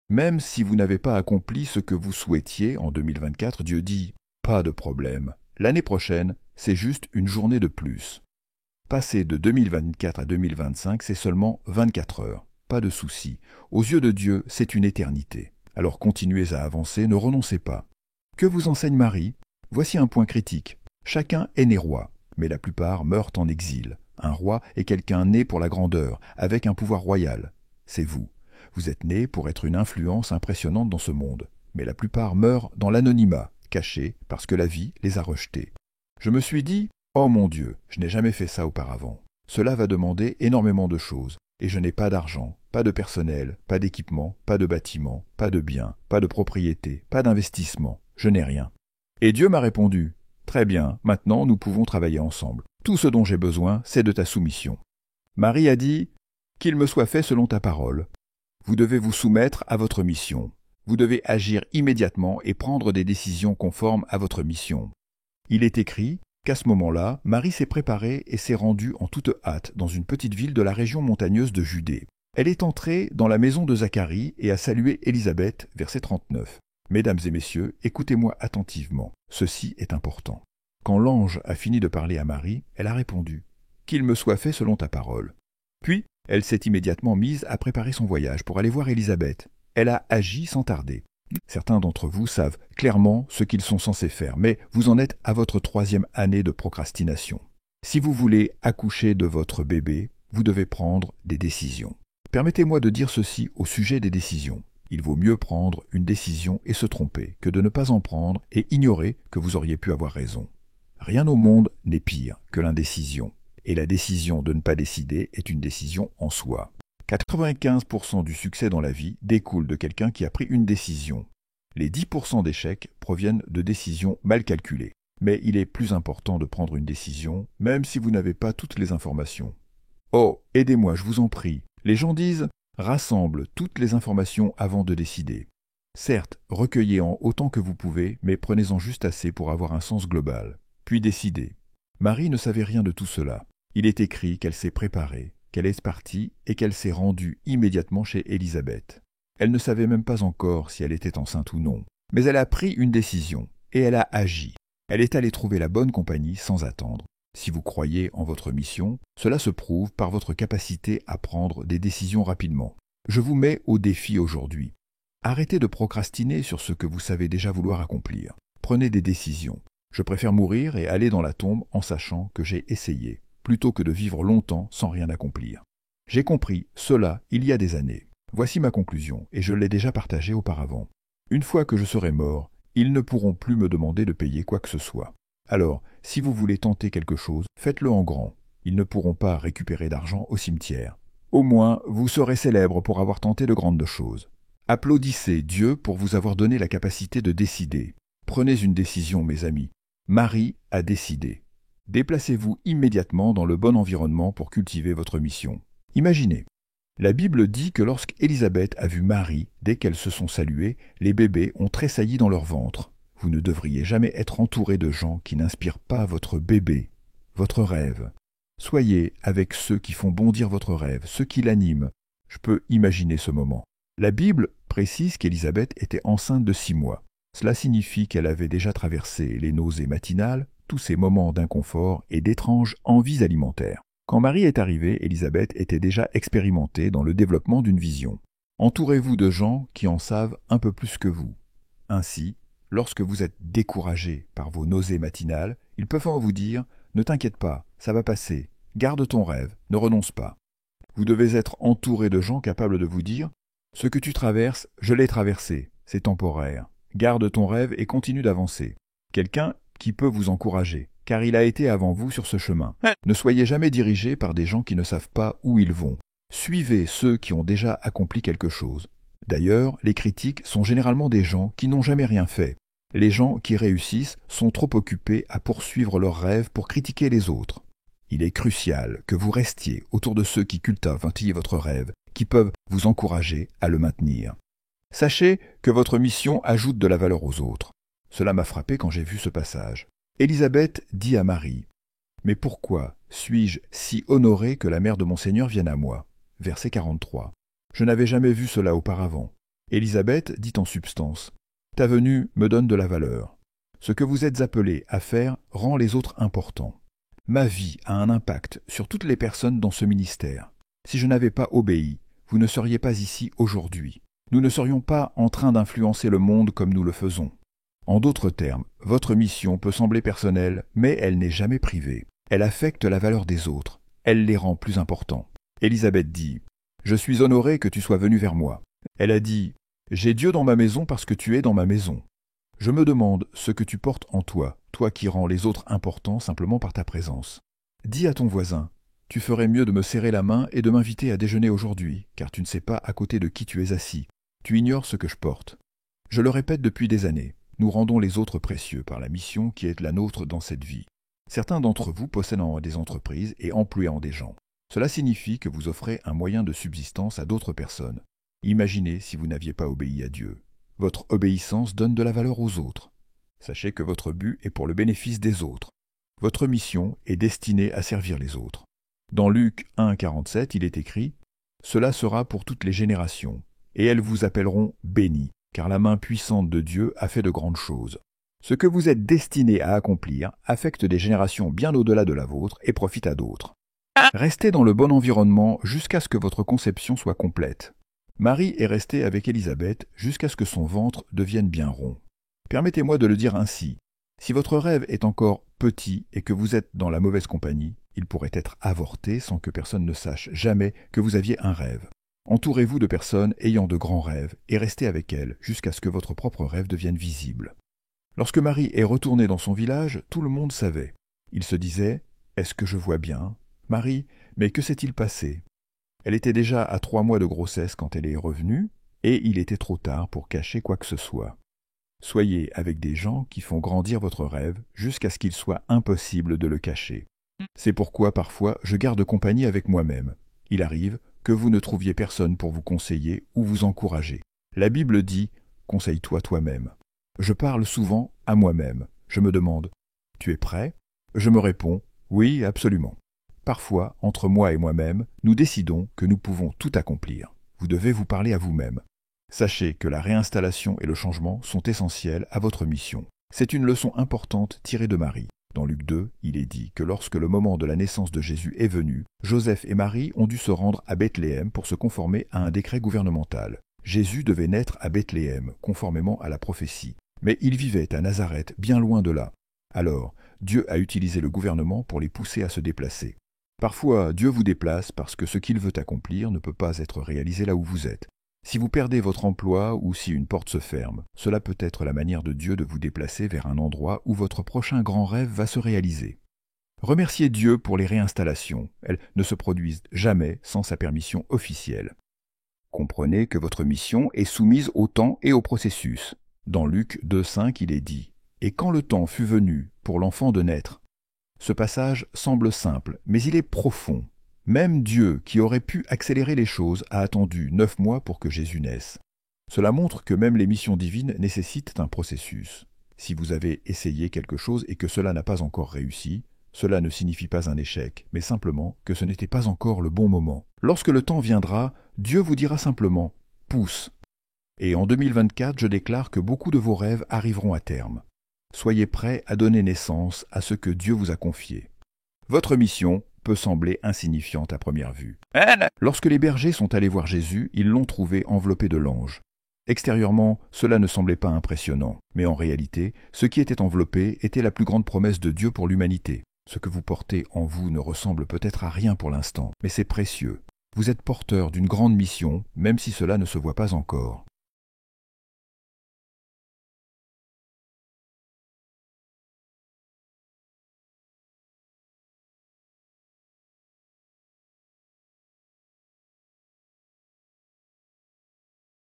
Même si vous n'avez pas accompli ce que vous souhaitiez en 2024, Dieu dit « Pas de problème. L'année prochaine, c'est juste une journée de plus. » Passer de 2024 à 2025, c'est seulement 24 heures. Pas de souci. Aux yeux de Dieu, c'est une éternité. Alors continuez à avancer, ne renoncez pas. Que vous enseigne Marie? Voici un point critique. Chacun est né roi, mais la plupart meurent en exil. Un roi est quelqu'un né pour la grandeur, avec un pouvoir royal. C'est vous. Vous êtes né pour être une influence impressionnante dans ce monde. Mais la plupart meurent dans l'anonymat, cachés parce que la vie les a rejetés. Je me suis dit, oh mon Dieu, je n'ai jamais fait ça auparavant. Cela va demander énormément de choses. Et je n'ai pas d'argent, pas de personnel, pas d'équipement, pas de bâtiment, pas de biens, pas de propriété, pas d'investissement. Je n'ai rien. Et Dieu m'a répondu, « Très bien, maintenant nous pouvons travailler ensemble. Tout ce dont j'ai besoin, c'est de ta soumission. » Marie a dit, « Qu'il me soit fait selon ta parole. » Vous devez vous soumettre à votre mission. Vous devez agir immédiatement et prendre des décisions conformes à votre mission. Il est écrit qu'à ce moment-là, Marie s'est préparée et s'est rendue en toute hâte dans une petite ville de la région montagneuse de Judée. Elle est entrée dans la maison de Zacharie et a salué Élisabeth, verset 39. Mesdames et messieurs, écoutez-moi attentivement. Ceci est important. Quand l'ange a fini de parler à Marie, elle a répondu « Qu'il me soit fait selon ta parole. » Puis, elle s'est immédiatement mise à préparer son voyage pour aller voir Élisabeth. Elle a agi sans tarder. Certains d'entre vous savent clairement ce qu'ils sont censés faire, mais vous en êtes à votre 3e année de procrastination. Si vous voulez accoucher de votre bébé, vous devez prendre des décisions. Permettez-moi de dire ceci au sujet des décisions. Il vaut mieux prendre une décision et se tromper que de ne pas en prendre et ignorer que vous auriez pu avoir raison. Rien au monde n'est pire que l'indécision. Et la décision de ne pas décider est une décision en soi. 95% du succès dans la vie découle de quelqu'un qui a pris une décision. Les 10% d'échecs proviennent de décisions mal calculées. Mais il est plus important de prendre une décision, même si vous n'avez pas toutes les informations. Oh, aidez-moi, je vous en prie. Les gens disent « rassemble toutes les informations avant de décider ». Certes, recueillez-en autant que vous pouvez, mais prenez-en juste assez pour avoir un sens global. Puis décidez. Marie ne savait rien de tout cela. Il est écrit qu'elle s'est préparée, qu'elle est partie et qu'elle s'est rendue immédiatement chez Élisabeth. Elle ne savait même pas encore si elle était enceinte ou non. Mais elle a pris une décision et elle a agi. Elle est allée trouver la bonne compagnie sans attendre. Si vous croyez en votre mission, cela se prouve par votre capacité à prendre des décisions rapidement. Je vous mets au défi aujourd'hui. Arrêtez de procrastiner sur ce que vous savez déjà vouloir accomplir. Prenez des décisions. Je préfère mourir et aller dans la tombe en sachant que j'ai essayé, plutôt que de vivre longtemps sans rien accomplir. J'ai compris cela il y a des années. Voici ma conclusion, et je l'ai déjà partagée auparavant. Une fois que je serai mort, ils ne pourront plus me demander de payer quoi que ce soit. Alors, si vous voulez tenter quelque chose, faites-le en grand. Ils ne pourront pas récupérer d'argent au cimetière. Au moins, vous serez célèbre pour avoir tenté de grandes choses. Applaudissez Dieu pour vous avoir donné la capacité de décider. Prenez une décision, mes amis. Marie a décidé. Déplacez-vous immédiatement dans le bon environnement pour cultiver votre mission. Imaginez. La Bible dit que lorsqu'Élisabeth a vu Marie, dès qu'elles se sont saluées, les bébés ont tressailli dans leur ventre. Vous ne devriez jamais être entouré de gens qui n'inspirent pas votre bébé, votre rêve. Soyez avec ceux qui font bondir votre rêve, ceux qui l'animent. Je peux imaginer ce moment. La Bible précise qu'Élisabeth était enceinte de 6 mois. Cela signifie qu'elle avait déjà traversé les nausées matinales, tous ces moments d'inconfort et d'étranges envies alimentaires. Quand Marie est arrivée, Élisabeth était déjà expérimentée dans le développement d'une vision. Entourez-vous de gens qui en savent un peu plus que vous. Ainsi, lorsque vous êtes découragé par vos nausées matinales, ils peuvent vous dire « Ne t'inquiète pas, ça va passer, garde ton rêve, ne renonce pas ». Vous devez être entouré de gens capables de vous dire « Ce que tu traverses, je l'ai traversé, c'est temporaire. Garde ton rêve et continue d'avancer. » Quelqu'un qui peut vous encourager, car il a été avant vous sur ce chemin. Ne soyez jamais dirigé par des gens qui ne savent pas où ils vont. Suivez ceux qui ont déjà accompli quelque chose. D'ailleurs, les critiques sont généralement des gens qui n'ont jamais rien fait. Les gens qui réussissent sont trop occupés à poursuivre leurs rêves pour critiquer les autres. Il est crucial que vous restiez autour de ceux qui cultivent votre rêve, qui peuvent vous encourager à le maintenir. Sachez que votre mission ajoute de la valeur aux autres. Cela m'a frappé quand j'ai vu ce passage. Élisabeth dit à Marie, « Mais pourquoi suis-je si honoré que la mère de mon Seigneur vienne à moi ?» Verset 43. Je n'avais jamais vu cela auparavant. Élisabeth dit en substance, « Ta venue me donne de la valeur. Ce que vous êtes appelés à faire rend les autres importants. Ma vie a un impact sur toutes les personnes dans ce ministère. Si je n'avais pas obéi, vous ne seriez pas ici aujourd'hui. Nous ne serions pas en train d'influencer le monde comme nous le faisons. En d'autres termes, votre mission peut sembler personnelle, mais elle n'est jamais privée. Elle affecte la valeur des autres. Elle les rend plus importants. » Élisabeth dit, « Je suis honorée que tu sois venue vers moi. » Elle a dit, « J'ai Dieu dans ma maison parce que tu es dans ma maison. Je me demande ce que tu portes en toi, toi qui rends les autres importants simplement par ta présence. Dis à ton voisin, tu ferais mieux de me serrer la main et de m'inviter à déjeuner aujourd'hui, car tu ne sais pas à côté de qui tu es assis. Tu ignores ce que je porte. Je le répète depuis des années, nous rendons les autres précieux par la mission qui est la nôtre dans cette vie. Certains d'entre vous possèdent des entreprises et emploient des gens. Cela signifie que vous offrez un moyen de subsistance à d'autres personnes. Imaginez si vous n'aviez pas obéi à Dieu. Votre obéissance donne de la valeur aux autres. Sachez que votre but est pour le bénéfice des autres. Votre mission est destinée à servir les autres. Dans Luc 1,47, il est écrit « Cela sera pour toutes les générations, et elles vous appelleront bénis, car la main puissante de Dieu a fait de grandes choses. » Ce que vous êtes destiné à accomplir affecte des générations bien au-delà de la vôtre et profite à d'autres. Restez dans le bon environnement jusqu'à ce que votre conception soit complète. Marie est restée avec Élisabeth jusqu'à ce que son ventre devienne bien rond. Permettez-moi de le dire ainsi. Si votre rêve est encore petit et que vous êtes dans la mauvaise compagnie, il pourrait être avorté sans que personne ne sache jamais que vous aviez un rêve. Entourez-vous de personnes ayant de grands rêves et restez avec elles jusqu'à ce que votre propre rêve devienne visible. Lorsque Marie est retournée dans son village, tout le monde savait. Il se disait « Est-ce que je vois bien ? Marie, mais que s'est-il passé ?» Elle était déjà à 3 mois de grossesse quand elle est revenue, et il était trop tard pour cacher quoi que ce soit. Soyez avec des gens qui font grandir votre rêve jusqu'à ce qu'il soit impossible de le cacher. C'est pourquoi parfois je garde compagnie avec moi-même. Il arrive que vous ne trouviez personne pour vous conseiller ou vous encourager. La Bible dit « Conseille-toi toi-même ». Je parle souvent à moi-même. Je me demande « Tu es prêt ?» Je me réponds « Oui, absolument ». Parfois, entre moi et moi-même, nous décidons que nous pouvons tout accomplir. Vous devez vous parler à vous-même. Sachez que la réinstallation et le changement sont essentiels à votre mission. C'est une leçon importante tirée de Marie. Dans Luc 2, il est dit que lorsque le moment de la naissance de Jésus est venu, Joseph et Marie ont dû se rendre à Bethléem pour se conformer à un décret gouvernemental. Jésus devait naître à Bethléem, conformément à la prophétie. Mais il vivait à Nazareth, bien loin de là. Alors, Dieu a utilisé le gouvernement pour les pousser à se déplacer. Parfois, Dieu vous déplace parce que ce qu'il veut accomplir ne peut pas être réalisé là où vous êtes. Si vous perdez votre emploi ou si une porte se ferme, cela peut être la manière de Dieu de vous déplacer vers un endroit où votre prochain grand rêve va se réaliser. Remerciez Dieu pour les réinstallations. Elles ne se produisent jamais sans sa permission officielle. Comprenez que votre mission est soumise au temps et au processus. Dans Luc 2,5, il est dit « Et quand le temps fut venu pour l'enfant de naître », ce passage semble simple, mais il est profond. Même Dieu, qui aurait pu accélérer les choses, a attendu 9 mois pour que Jésus naisse. Cela montre que même les missions divines nécessitent un processus. Si vous avez essayé quelque chose et que cela n'a pas encore réussi, cela ne signifie pas un échec, mais simplement que ce n'était pas encore le bon moment. Lorsque le temps viendra, Dieu vous dira simplement « pousse ». Et en 2024, je déclare que beaucoup de vos rêves arriveront à terme. Soyez prêts à donner naissance à ce que Dieu vous a confié. Votre mission peut sembler insignifiante à première vue. Lorsque les bergers sont allés voir Jésus, ils l'ont trouvé enveloppé de langes. Extérieurement, cela ne semblait pas impressionnant, mais en réalité, ce qui était enveloppé était la plus grande promesse de Dieu pour l'humanité. Ce que vous portez en vous ne ressemble peut-être à rien pour l'instant, mais c'est précieux. Vous êtes porteur d'une grande mission, même si cela ne se voit pas encore.